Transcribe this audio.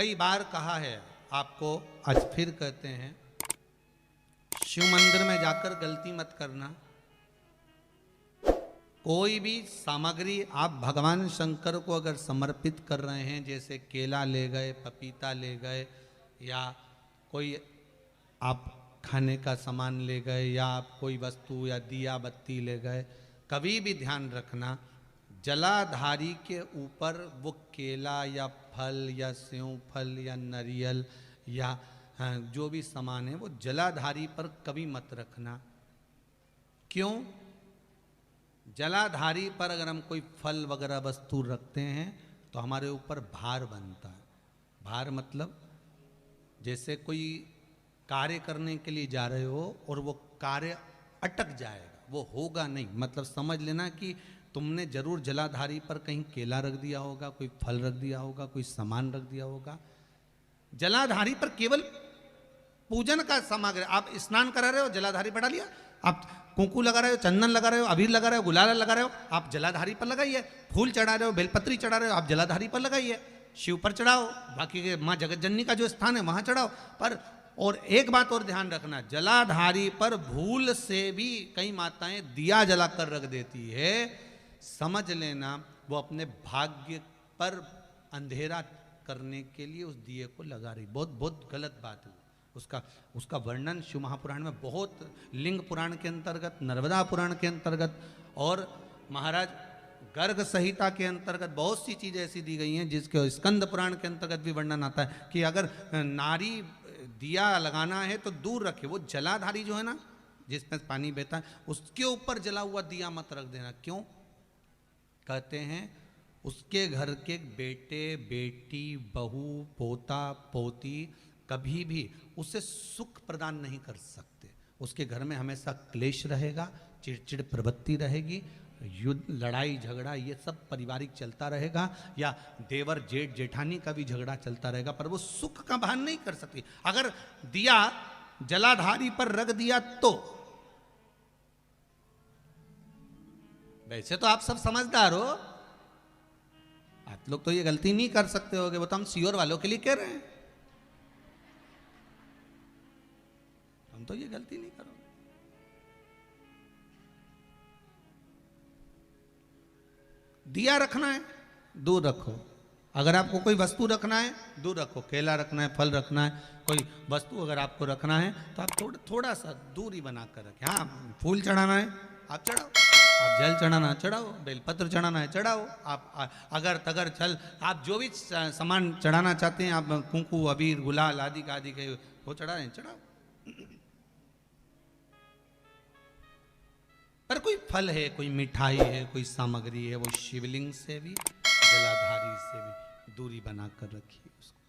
कई बार कहा है आपको, आज फिर कहते हैं, शिव मंदिर में जाकर गलती मत करना। कोई भी सामग्री आप भगवान शंकर को अगर समर्पित कर रहे हैं, जैसे केला ले गए, पपीता ले गए, या कोई आप खाने का सामान ले गए, या आप कोई वस्तु या दिया बत्ती ले गए, कभी भी ध्यान रखना जलाधारी के ऊपर वो केला या फल या सेव फल या नारियल या जो भी सामान है वो जलाधारी पर कभी मत रखना। क्यों? जलाधारी पर अगर हम कोई फल वगैरह वस्तु रखते हैं तो हमारे ऊपर भार बनता है। भार मतलब जैसे कोई कार्य करने के लिए जा रहे हो और वो कार्य अटक जाएगा, वो होगा नहीं, मतलब समझ लेना कि तुमने जरूर जलाधारी पर कहीं केला रख दिया होगा, कोई फल रख दिया होगा, कोई सामान रख दिया होगा। जलाधारी पर केवल पूजन का सामग्री, आप स्नान करा रहे हो जलाधारी पर डालिए, आप कुंकू लगा रहे हो, चंदन लगा रहे हो, अबीर लगा रहे हो, गुलाल लगा रहे हो, आप जलाधारी पर लगाइए। फूल चढ़ा रहे हो, बेलपत्री चढ़ा रहे हो, आप जलाधारी पर लगाइए। शिव पर चढ़ाओ, बाकी के माँ जगत जननी का जो स्थान है वहां चढ़ाओ। पर और एक बात और ध्यान रखना, जलाधारी पर भूल से भी कई माताएं दिया जलाकर रख देती है, समझ लेना वो अपने भाग्य पर अंधेरा करने के लिए उस दिए को लगा रही। बहुत बहुत गलत बात है। उसका वर्णन शिव महापुराण में बहुत, लिंग पुराण के अंतर्गत, नर्मदा पुराण के अंतर्गत और महाराज गर्ग संहिता के अंतर्गत बहुत सी चीजें ऐसी दी गई हैं, जिसके स्कंद पुराण के अंतर्गत भी वर्णन आता है कि अगर नारी दिया लगाना है तो दूर रखे। वो जलाधारी जो है ना, जिसमें पानी बहता है, उसके ऊपर जला हुआ दिया मत रख देना। क्यों? कहते हैं उसके घर के बेटे बेटी बहू पोता पोती कभी भी उसे सुख प्रदान नहीं कर सकते। उसके घर में हमेशा क्लेश रहेगा, चिड़चिड़ प्रवृत्ति रहेगी, युद्ध लड़ाई झगड़ा ये सब पारिवारिक चलता रहेगा, या देवर जेठ जेठानी का भी झगड़ा चलता रहेगा, पर वो सुख का भान नहीं कर सकती। अगर दिया जलाधारी पर रख दिया तो, वैसे तो आप सब समझदार हो, आप लोग तो ये गलती नहीं कर सकते होगे, वो तो हम सीओर वालों के लिए कह रहे हैं, हम तो ये गलती नहीं करोगे। दिया रखना है दूर रखो। अगर आपको कोई वस्तु रखना है दूर रखो, केला रखना है, फल रखना है, कोई वस्तु अगर आपको रखना है तो आप थोड़ा सा दूरी बनाकर रखें। हाँ, फूल चढ़ाना है आप चढ़ाओ, आप जल चढ़ाना है चढ़ाओ, बेलपत्र चढ़ाना है चढ़ाओ, आप अगर तगर चल आप जो भी सामान चढ़ाना चाहते हैं, आप कुंकू अबीर गुलाल आदि के वो चढ़ाए चढ़ाओ। पर कोई फल है, कोई मिठाई है, कोई सामग्री है, वो शिवलिंग से भी जलाधारी से भी दूरी बनाकर रखिए उसको।